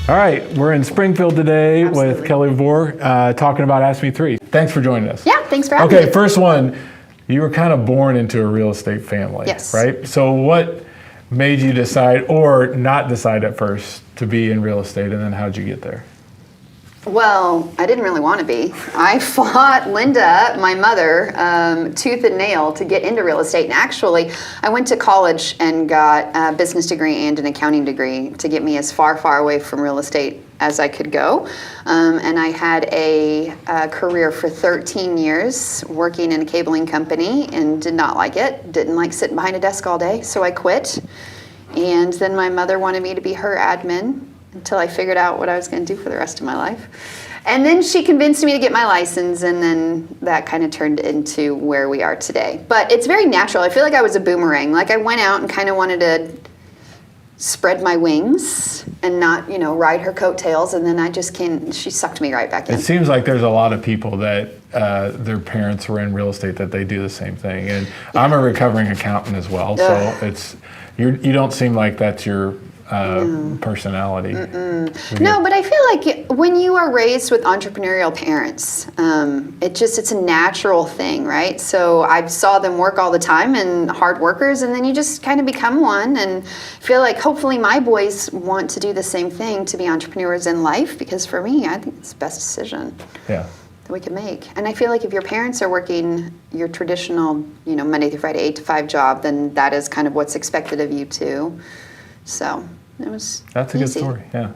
All right, we're in Springfield today Absolutely. with Kellie Revoir talking about Ask Me 3. Thanks for joining us. Yeah, thanks for having me. Okay, first one, you were kind of born into a real estate family, Yes. right? So what made you decide, or not decide at first, to be in real estate, and then how'd you get there? Well, I didn't really want to be. I fought Linda, my mother, tooth and nail to get into real estate. And actually, I went to college and got a business degree and an accounting degree to get me as far away from real estate as I could go. And I had a career for 13 years working in a cabling company and did not like it. Didn't like sitting behind a desk all day, so I quit. And then my mother wanted me to be her admin until I figured out what I was going to do for the rest of my life. And then she convinced me to get my license, and then that kind of turned into where we are today. But it's very natural. I feel like I was a boomerang. Like I went out and kind of wanted to spread my wings and not, ride her coattails, and then she sucked me right back in. It seems like there's a lot of people that their parents were in real estate that they do the same thing. And yeah. I'm a recovering accountant as well, so you don't seem like that's your personality. No, but I feel like when you are raised with entrepreneurial parents, it's a natural thing, right? So I saw them work all the time and hard workers, and then you just kind of become one, and feel like hopefully my boys want to do the same thing, to be entrepreneurs in life, because for me, I think it's the best decision. Yeah. That we can make. And I feel like if your parents are working your traditional, Monday through Friday, 8 to 5 job, then that is kind of what's expected of you too. So it was That's a easy. Good story, yeah.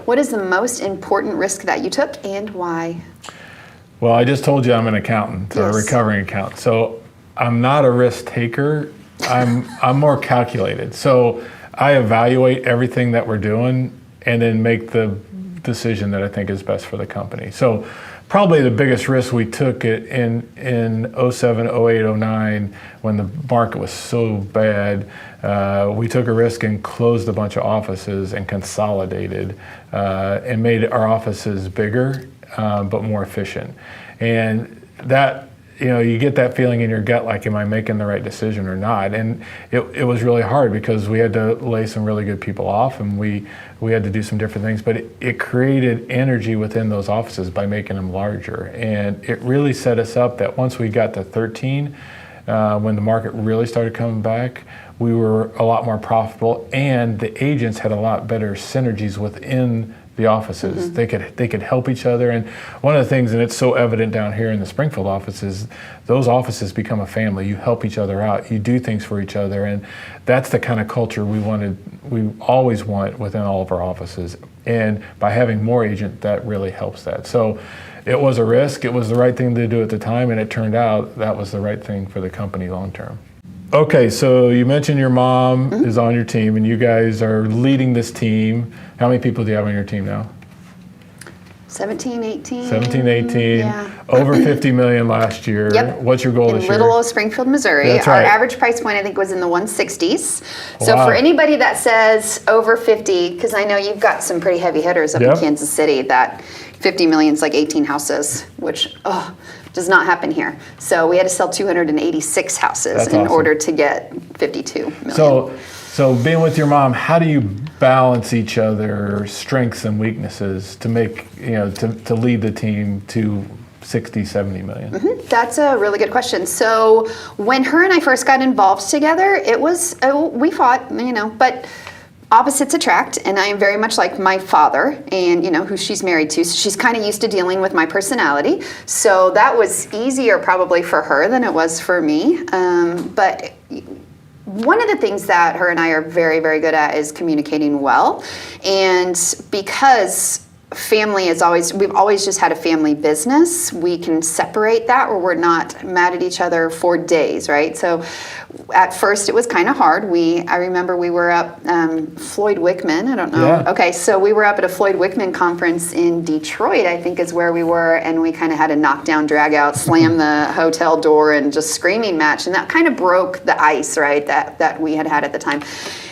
What is the most important risk that you took, and why? Well, I just told you I'm an accountant, or a recovering accountant. So I'm not a risk taker. I'm more calculated. So I evaluate everything that we're doing and then make the decision that I think is best for the company. So probably the biggest risk we took in 07, 08, 09, when the market was so bad, we took a risk and closed a bunch of offices and consolidated and made our offices bigger but more efficient. And that, you get that feeling in your gut, like, am I making the right decision or not? And it was really hard because we had to lay some really good people off, and we had to do some different things, but it created energy within those offices by making them larger. And it really set us up that once we got to 13, when the market really started coming back, we were a lot more profitable, and the agents had a lot better synergies within the offices. Mm-hmm. They could help each other. And one of the things, and it's so evident down here in the Springfield office, is those offices become a family. You help each other out. You do things for each other. And that's the kind of culture we always want within all of our offices. And by having more agent, that really helps that. So it was a risk. It was the right thing to do at the time, and it turned out that was the right thing for the company long term. Okay, so you mentioned your mom is on your team, and you guys are leading this team. How many people do you have on your team now? 17, 18. 17, 18. Yeah. Over 50 million last year. Yep. What's your goal this year? In little old Springfield, Missouri. That's Our right. average price point, I think, was in the 160s. So Wow. for anybody that says over 50, because I know you've got some pretty heavy hitters up in Kansas City, that 50 million is like 18 houses, which does not happen here. So we had to sell 286 houses in order to get 52 million. So being with your mom, how do you balance each other's strengths and weaknesses to make, to lead the team to 60, 70 million? Mm-hmm. That's a really good question. So when her and I first got involved together, it was, we fought, but opposites attract, and I am very much like my father, and who she's married to, so she's kind of used to dealing with my personality. So that was easier probably for her than it was for me. But one of the things that her and I are very, very good at is communicating well. And because family is we've always just had a family business, we can separate that, or we're not mad at each other for days, right? So at first it was kind of hard. I remember we were up, Floyd Wickman, I don't know. Yeah. Okay, so we were up at a Floyd Wickman conference in Detroit, I think is where we were, and we kind of had a knockdown, drag out, slam the hotel door, and just screaming match, and that kind of broke the ice, right, that we had at the time.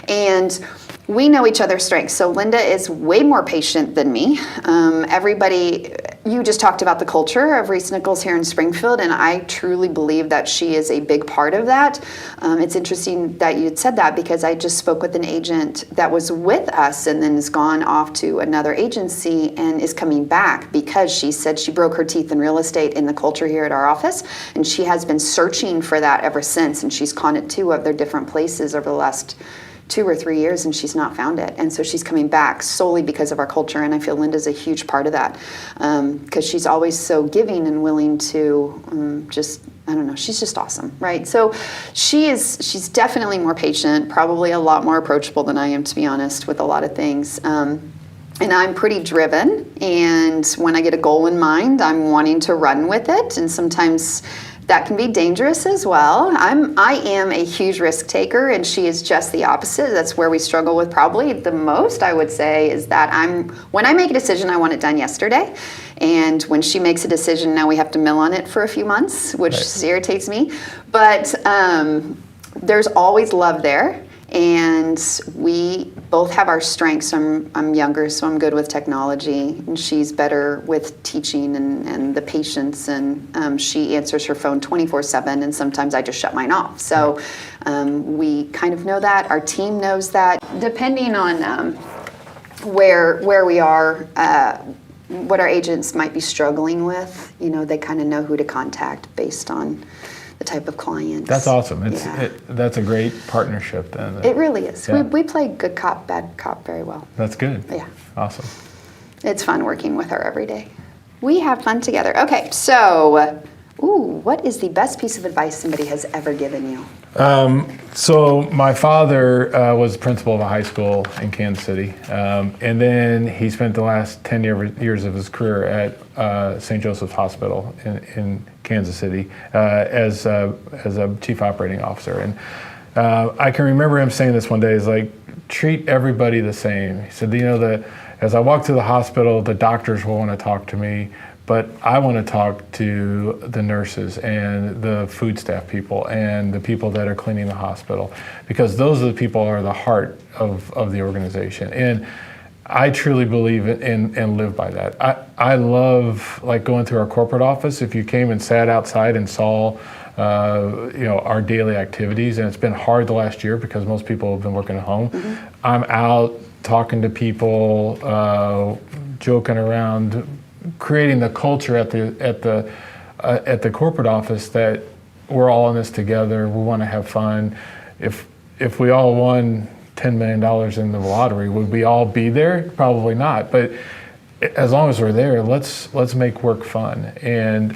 And we know each other's strengths. So Linda is way more patient than me. Everybody you just talked about the culture of ReeceNichols here in Springfield, and I truly believe that she is a big part of that. It's interesting that you had said that, because I just spoke with an agent that was with us and then has gone off to another agency and is coming back because she said she broke her teeth in real estate in the culture here at our office, and she has been searching for that ever since, and she's gone to 2 other different places over the last 2 or 3 years, and she's not found it. And so she's coming back solely because of our culture, and I feel Linda's a huge part of that, because she's always so giving and willing to I don't know, she's just awesome, right? So she's definitely more patient, probably a lot more approachable than I am, to be honest, with a lot of things. And I'm pretty driven, and when I get a goal in mind, I'm wanting to run with it, and sometimes that can be dangerous as well. I am a huge risk taker, and she is just the opposite. That's where we struggle with probably the most, I would say, is that when I make a decision, I want it done yesterday. And when she makes a decision, now we have to mill on it for a few months, which irritates me. But there's always love there. And we both have our strengths. I'm younger, so I'm good with technology, and she's better with teaching and the patience, and she answers her phone 24/7, and sometimes I just shut mine off. So we kind of know that. Our team knows that. Depending on where we are, what our agents might be struggling with, they kind of know who to contact based on the type of clients. That's awesome. That's a great partnership then. It really is. Yeah. We play good cop, bad cop very well. That's good. Yeah. Awesome. It's fun working with her every day. We have fun together. Okay, so, what is the best piece of advice somebody has ever given you? So my father was principal of a high school in Kansas City, and then he spent the last 10 years of his career at St. Joseph's Hospital in Kansas City as a chief operating officer. And I can remember him saying this one day, is like, treat everybody the same. He said, as I walk through the hospital, the doctors will want to talk to me, but I want to talk to the nurses and the food staff people and the people that are cleaning the hospital, because those are the people who are the heart of the organization. And I truly believe and live by that. I love going through our corporate office. If you came and sat outside and saw our daily activities, and it's been hard the last year because most people have been working at home. Mm-hmm. I'm out talking to people, joking around, creating the culture at the corporate office that we're all in this together. We want to have fun. If we all won $10 million in the lottery, would we all be there? Probably not. But as long as we're there, let's make work fun. And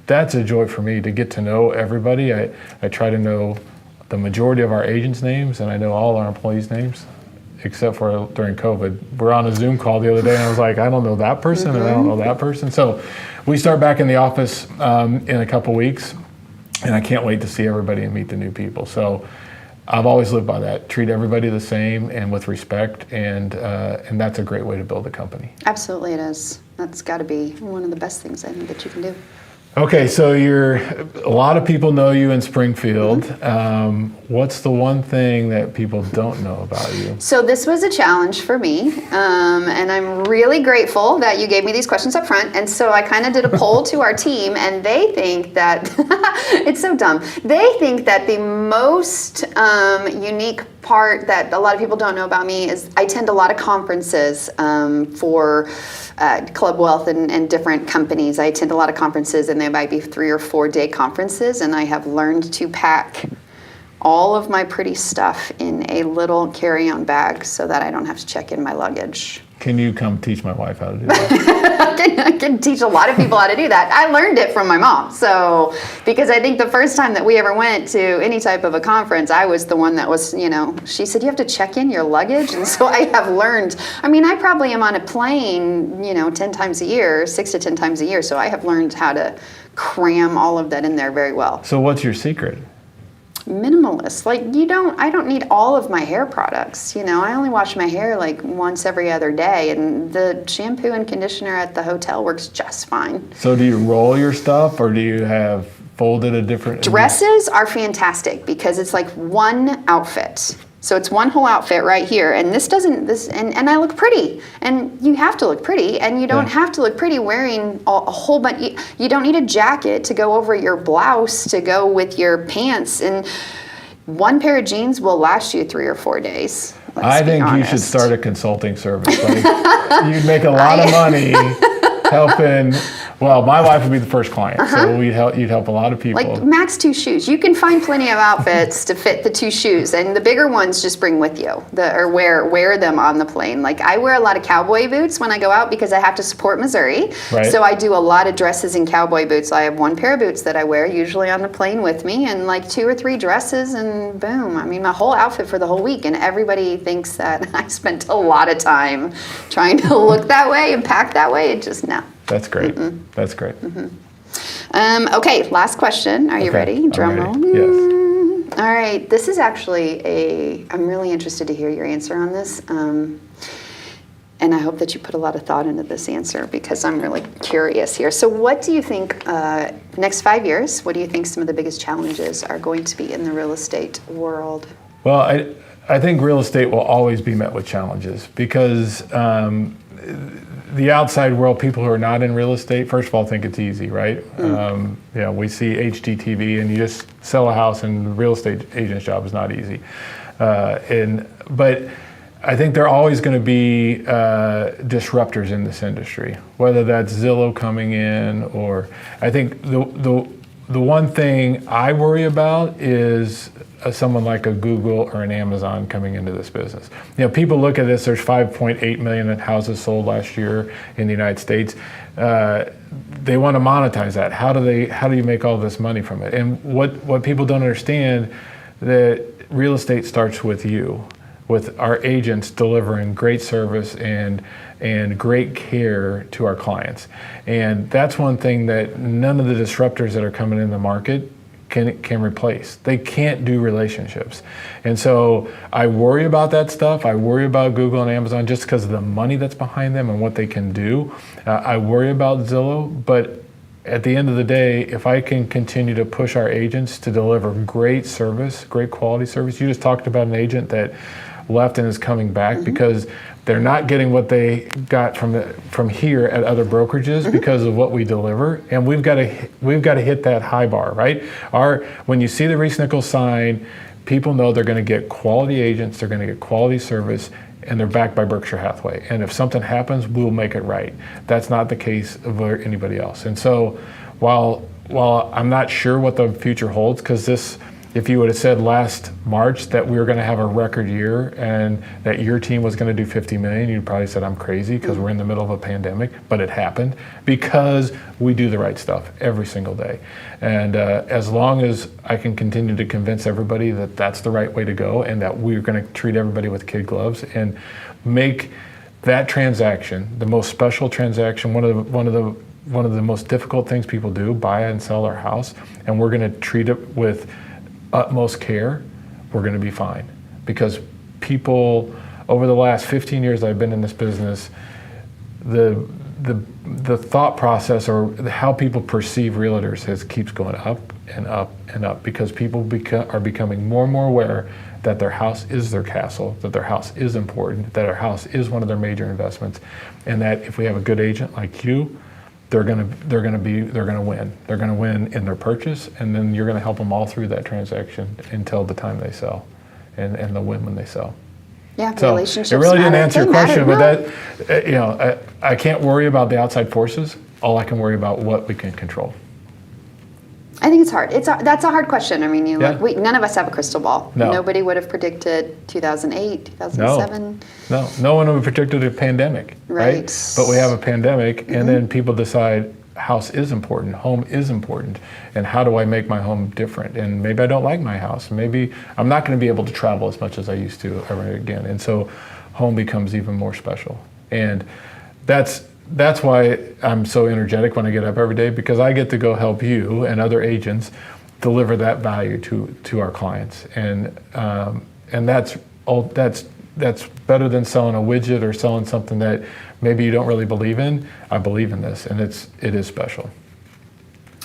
that's a joy for me, to get to know everybody. I try to know the majority of our agents' names, and I know all our employees' names, except for during COVID. We're on a Zoom call the other day, and I was like, I don't know that person, mm-hmm. and I don't know that person. So we start back in the office in a couple weeks, and I can't wait to see everybody and meet the new people. So I've always lived by that. Treat everybody the same and with respect, and that's a great way to build a company. Absolutely it is. That's got to be one of the best things I think that you can do. Okay, so a lot of people know you in Springfield. Mm-hmm. What's the one thing that people don't know about you? So this was a challenge for me, and I'm really grateful that you gave me these questions up front. And so I kind of did a poll to our team, and they think that, it's so dumb, they think that the most unique part that a lot of people don't know about me is I attend a lot of conferences for Club Wealth and different companies. I attend a lot of conferences, and they might be 3 or 4 day conferences, and I have learned to pack all of my pretty stuff in a little carry-on bag so that I don't have to check in my luggage. Can you come teach my wife how to do that? I can teach a lot of people how to do that. I learned it from my mom. So, because I think the first time that we ever went to any type of a conference, I was the one that was, she said, you have to check in your luggage. And so I have learned, I probably am on a plane, 10 times a year, 6 to 10 times a year. So I have learned how to cram all of that in there very well. So what's your secret? Minimalist. I don't need all of my hair products. I only wash my hair once every other day, and the shampoo and conditioner at the hotel works just fine. So do you roll your stuff, or do you have folded a different? Dresses are fantastic because it's like one outfit. So it's one whole outfit right here, and and I look pretty, and you have to look pretty, and you don't have to look pretty wearing a whole bunch. You don't need a jacket to go over your blouse to go with your pants, and one pair of jeans will last you 3 or 4 days. I think you should start a consulting service. Like, you'd make a lot of money helping. Well, my wife would be the first client, so you'd help a lot of people. Like max 2 shoes. You can find plenty of outfits to fit the 2 shoes, and the bigger ones just bring with you, or wear them on the plane. Like I wear a lot of cowboy boots when I go out because I have to support Missouri. Right. So I do a lot of dresses and cowboy boots. I have 1 pair of boots that I wear usually on the plane with me, and like 2 or 3 dresses, and boom. I mean, my whole outfit for the whole week, and everybody thinks that I spent a lot of time trying to look that way and pack that way. It just no. That's great. That's great. Okay, last question. Are you ready? Drum roll. Yes. All right. This is actually I'm really interested to hear your answer on this. And I hope that you put a lot of thought into this answer because I'm really curious here. So what do you think, next 5 years, what do you think some of the biggest challenges are going to be in the real estate world? Well, I think real estate will always be met with challenges because the outside world, people who are not in real estate, first of all, think it's easy, right? We see HGTV and you just sell a house, and the real estate agent's job is not easy. But I think there are always going to be disruptors in this industry, whether that's Zillow coming in, or I think the one thing I worry about is someone like a Google or an Amazon coming into this business. People look at this, there's 5.8 million houses sold last year in the United States. They want to monetize that. How do you make all this money from it? And what people don't understand, that real estate starts with you, with our agents delivering great service and great care to our clients. And that's one thing that none of the disruptors that are coming in the market can replace. They can't do relationships. And so I worry about that stuff. I worry about Google and Amazon just because of the money that's behind them and what they can do. I worry about Zillow, but at the end of the day, if I can continue to push our agents to deliver great service, great quality service. You just talked about an agent that left and is coming back because they're not getting what they got from here at other brokerages because of what we deliver, and we've got to hit that high bar, right? When you see the ReeceNichols sign, people know they're going to get quality agents, they're going to get quality service, and they're backed by Berkshire Hathaway. And if something happens, we'll make it right. That's not the case of anybody else. And so, while I'm not sure what the future holds, because if you would have said last March that we were going to have a record year and that your team was going to do 50 million, you'd probably said I'm crazy because we're in the middle of a pandemic, but it happened because we do the right stuff every single day. And as long as I can continue to convince everybody that that's the right way to go and that we're going to treat everybody with kid gloves and make that transaction the most special transaction, one of the most difficult things people do, buy and sell our house, and we're going to treat it with utmost care, we're going to be fine. Because people, over the last 15 years I've been in this business, the thought process or how people perceive realtors keeps going up and up and up because people are becoming more and more aware that their house is their castle, that their house is important, that our house is one of their major investments, and that if we have a good agent like you, they're gonna win. They're gonna win in their purchase, and then you're gonna help them all through that transaction until the time they sell, and they'll win when they sell. Yeah, so relationships. It really didn't answer your question, matter. but that I can't worry about the outside forces. All I can worry about what we can control. I think it's hard. That's a hard question. I mean, none of us have a crystal ball. No. Nobody would have predicted 2008, 2007. No one would have predicted a pandemic, right? But we have a pandemic, and then people decide house is important, home is important, and how do I make my home different? And maybe I don't like my house. Maybe I'm not going to be able to travel as much as I used to ever again. And so home becomes even more special. And that's why I'm so energetic when I get up every day, because I get to go help you and other agents deliver that value to our clients, and that's better than selling a widget or selling something that maybe you don't really believe in. I believe in this, and it is special.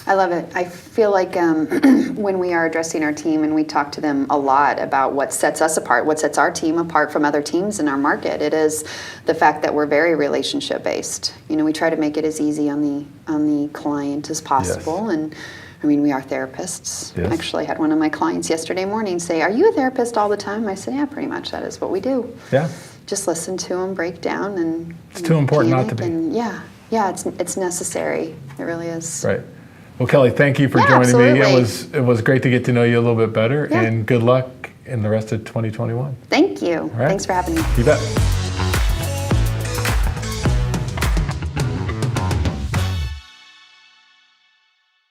I love it. I feel like when we are addressing our team and we talk to them a lot about what sets us apart, what sets our team apart from other teams in our market, it is the fact that we're very relationship based. You know, we try to make it as easy on the client as possible. Yes. And I mean, we are therapists. Yes. Actually, I had one of my clients yesterday morning say, "Are you a therapist all the time?" I said, "Yeah, pretty much. That is what we do." Yeah. Just listen to them, break down, and It's too important not to be. And yeah, it's necessary. It really is. Right. Well, Kelly, thank you for Yeah, joining me. absolutely. It was great to get to know you a little bit better, Yeah. and good luck in the rest of 2021. Thank you. All right. Thanks for having me. You bet.